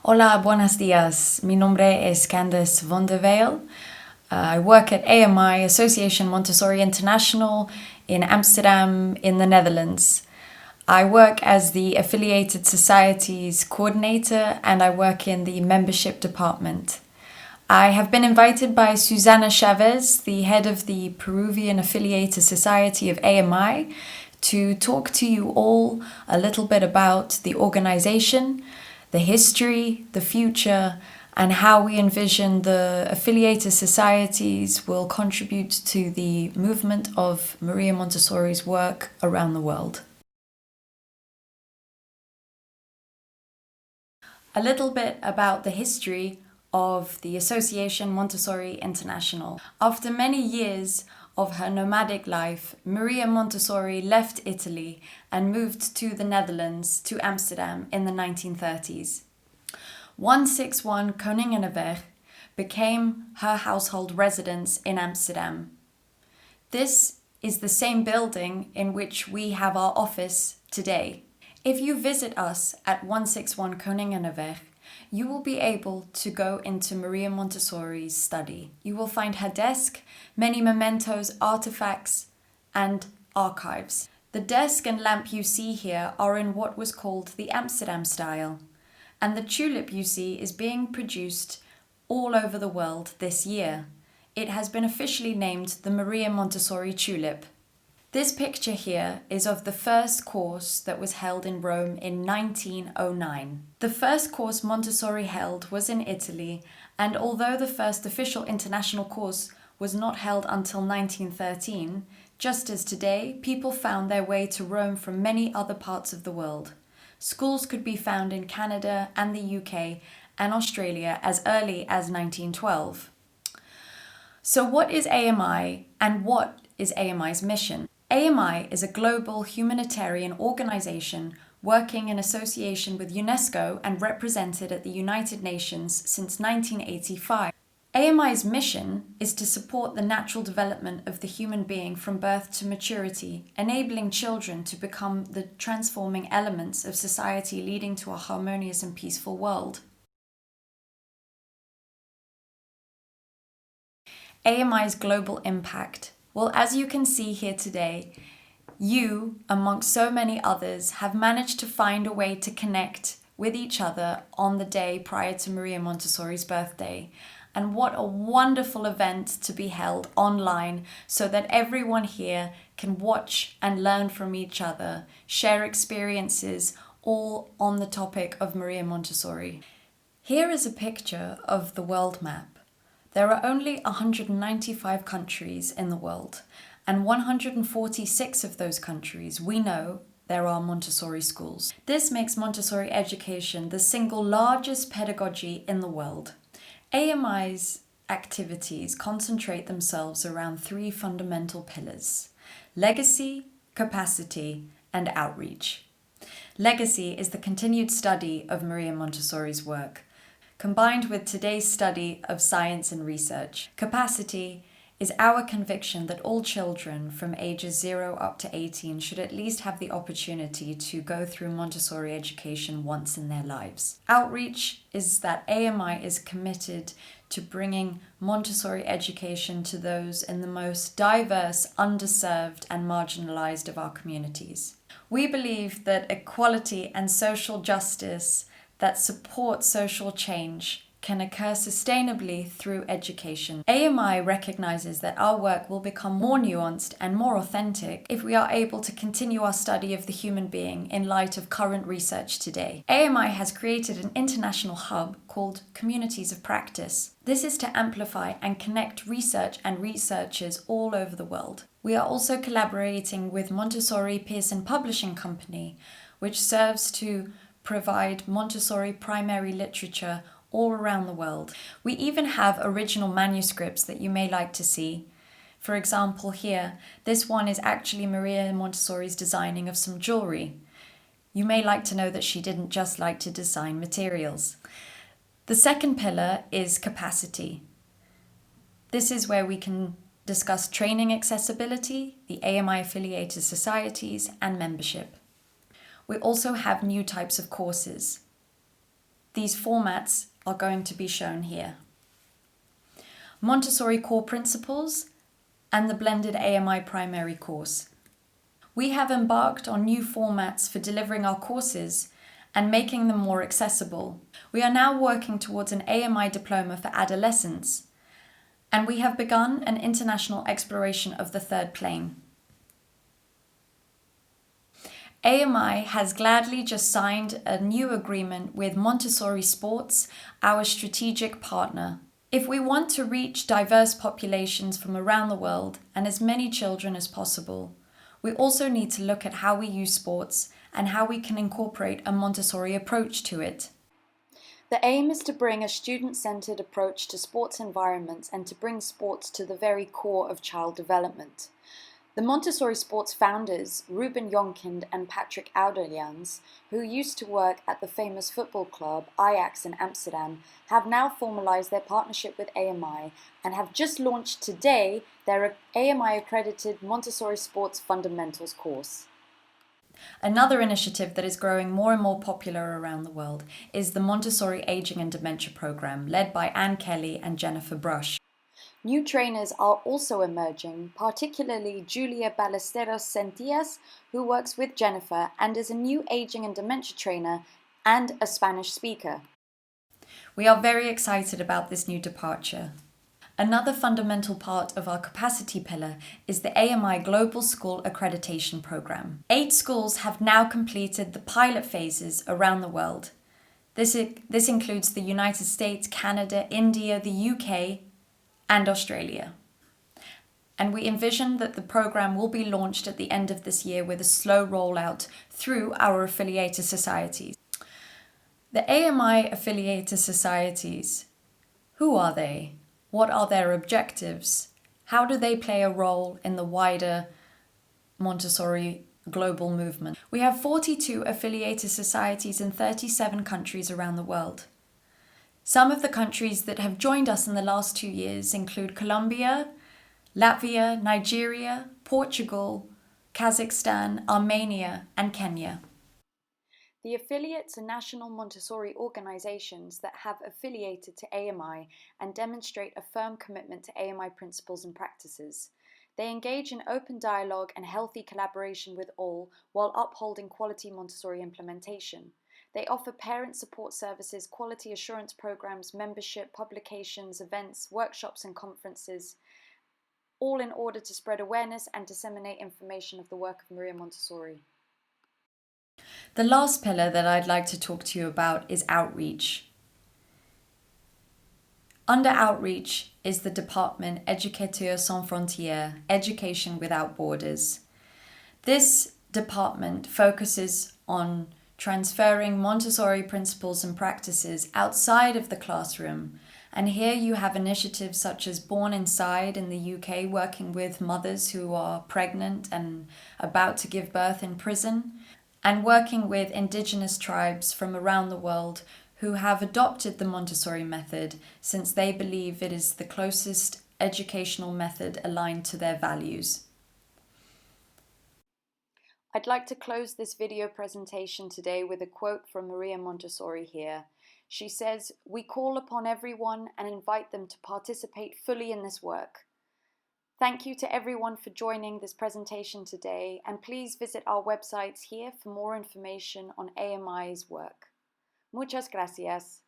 Hola, buenos días. Mi nombre es Candice van der Velde. I work at AMI, Association Montessori International, in Amsterdam, in the Netherlands. I work as the Affiliated Societies Coordinator and I work in the Membership Department. I have been invited by Susana Chavez, the head of the Peruvian Affiliated Society of AMI, to talk to you all a little bit about the organization, the history, the future, and how we envision the affiliated societies will contribute to the movement of Maria Montessori's work around the world. A little bit about the history of the Association Montessori International. After many years of her nomadic life, Maria Montessori left Italy and moved to the Netherlands, to Amsterdam, in the 1930s. 161 Koninginnenweg became her household residence in Amsterdam. This is the same building in which we have our office today. If you visit us at 161 Koninginnenweg, you will be able to go into Maria Montessori's study. You will find her desk, many mementos, artifacts, and archives. The desk and lamp you see here are in what was called the Amsterdam style, and the tulip you see is being produced all over the world this year. It has been officially named the Maria Montessori tulip. This picture here is of the first course that was held in Rome in 1909. The first course Montessori held was in Italy, and although the first official international course was not held until 1913, just as today, people found their way to Rome from many other parts of the world. Schools could be found in Canada and the UK and Australia as early as 1912. So what is AMI and what is AMI's mission? AMI is a global humanitarian organization working in association with UNESCO and represented at the United Nations since 1985. AMI's mission is to support the natural development of the human being from birth to maturity, enabling children to become the transforming elements of society leading to a harmonious and peaceful world. AMI's global impact. Well, as you can see here today, you, amongst so many others, have managed to find a way to connect with each other on the day prior to Maria Montessori's birthday. And what a wonderful event to be held online so that everyone here can watch and learn from each other, share experiences, all on the topic of Maria Montessori. Here is a picture of the world map. There are only 195 countries in the world, and 146 of those countries, we know, there are Montessori schools. This makes Montessori education the single largest pedagogy in the world. AMI's activities concentrate themselves around three fundamental pillars: legacy, capacity, and outreach. Legacy is the continued study of Maria Montessori's work, combined with today's study of science and research. Capacity is our conviction that all children from ages 0 up to 18 should at least have the opportunity to go through Montessori education once in their lives. Outreach is that AMI is committed to bringing Montessori education to those in the most diverse, underserved, and marginalized of our communities. We believe that equality and social justice that support social change can occur sustainably through education. AMI recognizes that our work will become more nuanced and more authentic if we are able to continue our study of the human being in light of current research today. AMI has created an international hub called Communities of Practice. This is to amplify and connect research and researchers all over the world. We are also collaborating with Montessori Pearson Publishing Company, which serves to provide Montessori primary literature all around the world. We even have original manuscripts that you may like to see. For example, here, this one is actually Maria Montessori's designing of some jewelry. You may like to know that she didn't just like to design materials. The second pillar is capacity. This is where we can discuss training accessibility, the AMI affiliated societies, and membership. We also have new types of courses. these formats are going to be shown here. Montessori Core Principles and the blended AMI primary course. We have embarked on new formats for delivering our courses and making them more accessible. We are now working towards an AMI diploma for adolescents, and we have begun an international exploration of the third plane. AMI has gladly just signed a new agreement with Montessori Sports, our strategic partner. If we want to reach diverse populations from around the world and as many children as possible, we also need to look at how we use sports and how we can incorporate a Montessori approach to it. The aim is to bring a student-centered approach to sports environments and to bring sports to the very core of child development. The Montessori Sports founders, Ruben Jonkind and Patrick Ouderljans, who used to work at the famous football club Ajax in Amsterdam, have now formalized their partnership with AMI and have just launched today their AMI-accredited Montessori Sports Fundamentals course. Another initiative that is growing more and more popular around the world is the Montessori Aging and Dementia Program, led by Anne Kelly and Jennifer Brush. New trainers are also emerging, particularly Julia Ballesteros Sentias, who works with Jennifer and is a new aging and dementia trainer and a Spanish speaker. We are very excited about this new departure. Another fundamental part of our capacity pillar is the AMI Global School Accreditation Program. 8 schools have now completed the pilot phases around the world. This includes the United States, Canada, India, the UK, and Australia. And we envision that the program will be launched at the end of this year with a slow rollout through our affiliated societies. The AMI affiliated societies, who are they? What are their objectives? How do they play a role in the wider Montessori global movement? We have 42 affiliated societies in 37 countries around the world. Some of the countries that have joined us in the last 2 years include Colombia, Latvia, Nigeria, Portugal, Kazakhstan, Armenia, and Kenya. The affiliates are national Montessori organizations that have affiliated to AMI and demonstrate a firm commitment to AMI principles and practices. They engage in open dialogue and healthy collaboration with all while upholding quality Montessori implementation. They offer parent support services, quality assurance programs, membership, publications, events, workshops and conferences, all in order to spread awareness and disseminate information of the work of Maria Montessori. The last pillar that I'd like to talk to you about is outreach. Under outreach is the department Éducateurs Sans Frontières, Education Without Borders. This department focuses on transferring Montessori principles and practices outside of the classroom. And here you have initiatives such as Born Inside in the UK, working with mothers who are pregnant and about to give birth in prison, and working with indigenous tribes from around the world who have adopted the Montessori method since they believe it is the closest educational method aligned to their values. I'd like to close this video presentation today with a quote from Maria Montessori here. She says, "We call upon everyone and invite them to participate fully in this work." Thank you to everyone for joining this presentation today, and please visit our websites here for more information on AMI's work. Muchas gracias.